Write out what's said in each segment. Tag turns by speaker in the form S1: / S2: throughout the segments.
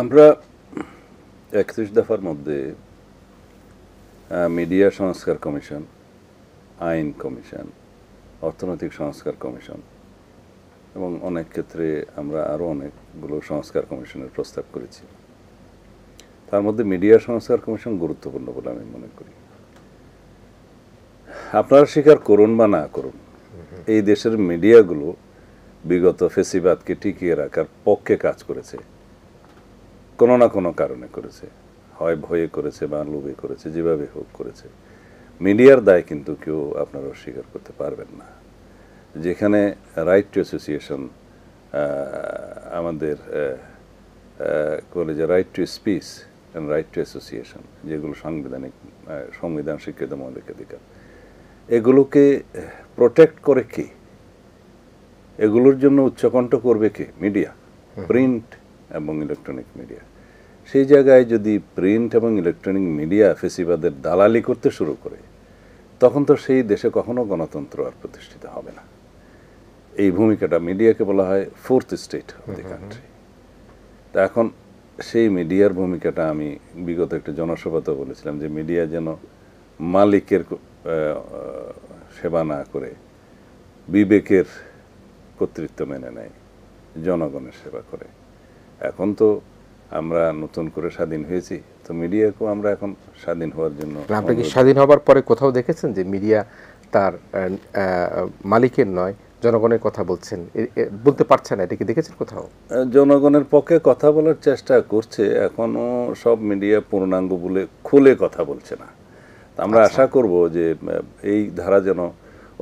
S1: আমরা ৩১ দফার মধ্যে মিডিয়া সংস্কার কমিশন, আইন কমিশন, অর্থনৈতিক সংস্কার কমিশন এবং অনেক ক্ষেত্রে আমরা আরও অনেকগুলো সংস্কার কমিশনের প্রস্তাব করেছি। তার মধ্যে মিডিয়া সংস্কার কমিশন গুরুত্বপূর্ণ বলে আমি মনে করি। আপনারা স্বীকার করুন বা না করুন, এই দেশের মিডিয়াগুলো বিগত ফেসিবাদকে টিকিয়ে রাখার পক্ষে কাজ করেছে, কোনো না কোনো কারণে করেছে, হয় ভয়ে করেছে বা লোভে করেছে, যেভাবে হোক করেছে। মিডিয়ার দায় কিন্তু কেউ আপনারা অস্বীকার করতে পারবেন না। যেখানে রাইট টু অ্যাসোসিয়েশন, আমাদের বলে যে right to speech and right two association, যেগুলো সংবিধান স্বীকৃত মৌলিক অধিকার, এগুলোকে প্রোটেক্ট করে কে? এগুলোর জন্য উচ্চকণ্ঠ করবে কে? মিডিয়া, প্রিন্ট এবং ইলেকট্রনিক মিডিয়া। সেই জায়গায় যদি প্রিন্ট এবং ইলেকট্রনিক মিডিয়া ফেসিবাদের দালালি করতে শুরু করে, তখন তো সেই দেশে কখনো গণতন্ত্র আর প্রতিষ্ঠিত হবে না। এই ভূমিকাটা মিডিয়াকে বলা হয় fourth state of the country. তা এখন সেই মিডিয়ার ভূমিকাটা আমি বিগত একটা জনসভাতেও বলেছিলাম যে মিডিয়া যেন মালিকের সেবা না করে বিবেকের কর্তৃত্ব মেনে নেয়, জনগণের সেবা করে। এখন তো আমরা নতুন করে স্বাধীন হয়েছি, তো মিডিয়াকেও আমরা এখন স্বাধীন হওয়ার জন্য।
S2: আপনি কি স্বাধীন হবার পরে কোথাও দেখেছেন যে মিডিয়া তার মালিকের নয়, জনগণের কথা বলতে পারছে না? এটা কি দেখেছেন কোথাও?
S1: জনগণের পক্ষে কথা বলার চেষ্টা করছে, এখনো সব মিডিয়া পূর্ণাঙ্গ বলে খুলে কথা বলছে না। আমরা আশা করব যে এই ধারা যেন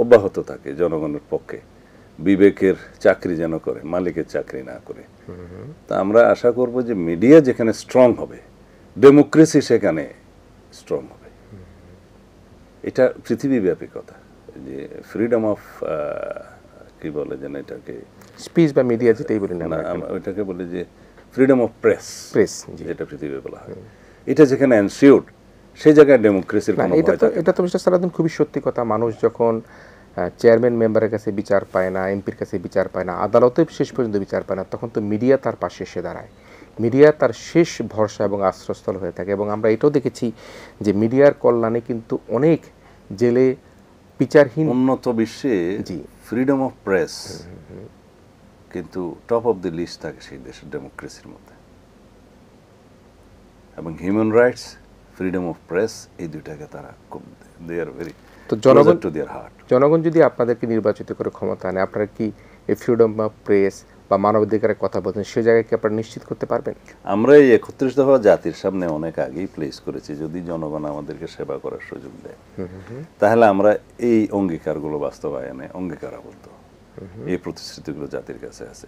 S1: অব্যাহত থাকে, জনগণের পক্ষে বিবেকের চাকরি যেন করে, মালিকের চাকরি না করে। তা আমরা আশা করব যে মিডিয়া যেখানে স্ট্রং হবে, ডেমোক্রেসি সেখানে স্ট্রং হবে। এটা পৃথিবীব্যাপী কথা, যে ফ্রিডম অফ কি বলে যেন এটাকে,
S2: স্পিচ বা মিডিয়া যেটাই বলি না,
S1: ওইটাকে বলে যে ফ্রিডম অফ প্রেস, যেটা পৃথিবী বলা হয়, এটা যেখানে এনশিওরড, সেই জায়গায় ডেমোক্রেসির কোনো ভয় থাকে না।
S2: এটা তো মিস্টার সালাউদ্দিন খুবই সত্যি কথা। মানুষ যখন চেয়ারম্যান মেম্বারের কাছে বিচার পায় না, এমপির কাছে বিচার পায় না, আদালতে শেষ পর্যন্ত বিচার পায় না, তখন তো মিডিয়া তার পাশে এসে দাঁড়ায়। মিডিয়া তার শেষ ভরসা এবং আশ্রয়স্থল হয়ে থাকে। এবং আমরা এটাও দেখেছি যে মিডিয়ার কল্যাণে কিন্তু অনেক জেলে বিচারহীন
S1: উন্নত বিশ্বে ফ্রিডম অফ প্রেস কিন্তু টপ অফ দি লিস্ট থাকে সেই দেশের ডেমোক্রেসির মধ্যে। এবং human rights, freedom of press, এই দুইটাকে তারা খুব they are very closer to their heart.
S2: জনগণ যদি আপনাদেরকে নির্বাচিত করে ক্ষমতা আনে, আপনারা কি এই ফ্রিডম অফ প্রেস বা মানবাধিকারের কথা বলছেন, সে জায়গায় কি আপনারা নিশ্চিত করতে পারবেন?
S1: আমরা এই ৩১ দফা জাতির সামনে অনেক আগেই প্লেস করেছি। যদি জনগণ আমাদেরকে সেবা করার সুযোগ দেয়, তাহলে আমরা এই অঙ্গীকারগুলো বাস্তবায়নে অঙ্গীকারাবদ্ধ। এই প্রতিশ্রুতিগুলো জাতির কাছে আছে।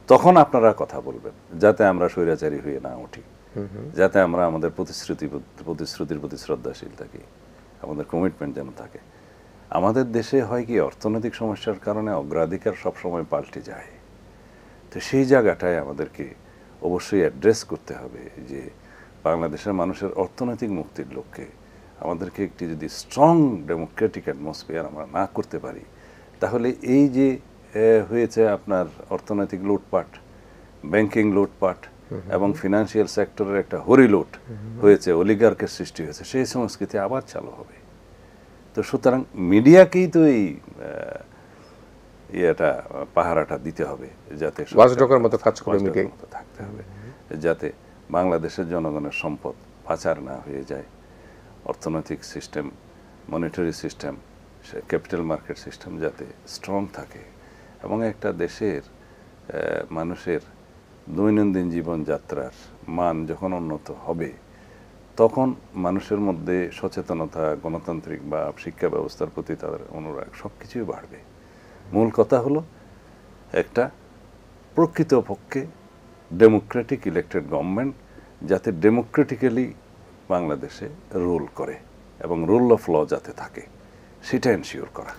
S1: তখন আপনারা কথা বলবেন, যাতে আমরা স্বৈরাচারী হয়ে না উঠি, যাতে আমরা আমাদের প্রতিশ্রুতির প্রতি শ্রদ্ধাশীল থাকি, আমাদের কমিটমেন্ট যেন থাকে। আমাদের দেশে হয় কি, অর্থনৈতিক সমস্যার কারণে অগ্রাধিকার সবসময় পাল্টে যায়। তো সেই জায়গাটায় আমাদেরকে অবশ্যই অ্যাড্রেস করতে হবে যে বাংলাদেশের মানুষের অর্থনৈতিক মুক্তির লক্ষ্যে আমাদেরকে একটি যদি স্ট্রং ডেমোক্রেটিক অ্যাটমসফিয়ার আমরা না করতে পারি, তাহলে এই যে হয়েছে আপনার অর্থনৈতিক লুটপাট, ব্যাংকিং লুটপাট এবং ফিনান্সিয়াল সেক্টরের একটা হরিলুট হয়েছে, অলিগার্কের সৃষ্টি হয়েছে, সেই সংস্কৃতি আবার চালু হবে। তো সুতরাং মিডিয়াকেই তো এই ইয়েটা পাহারাটা দিতে হবে, যাতে
S2: ওয়াচডগের মতো কাজ করে মিডিয়া
S1: থাকতে হবে, যাতে বাংলাদেশের জনগণের সম্পদ পাচার না হয়ে যায়, অর্থনৈতিক system, monetary system, capital market system যাতে স্ট্রং থাকে, এবং একটা দেশের মানুষের দৈনন্দিন জীবনযাত্রার মান যখন উন্নত হবে, তখন মানুষের মধ্যে সচেতনতা, গণতান্ত্রিক বা শিক্ষা ব্যবস্থার প্রতি তাদের অনুরাগ সব কিছুই বাড়বে। মূল কথা হলো একটা প্রকৃতপক্ষে ডেমোক্রেটিক ইলেক্টেড গভর্নমেন্ট যাতে ডেমোক্রেটিক্যালি বাংলাদেশে রুল করে এবং রুল অফ ল যাতে থাকে, সেটা এনশিওর করা।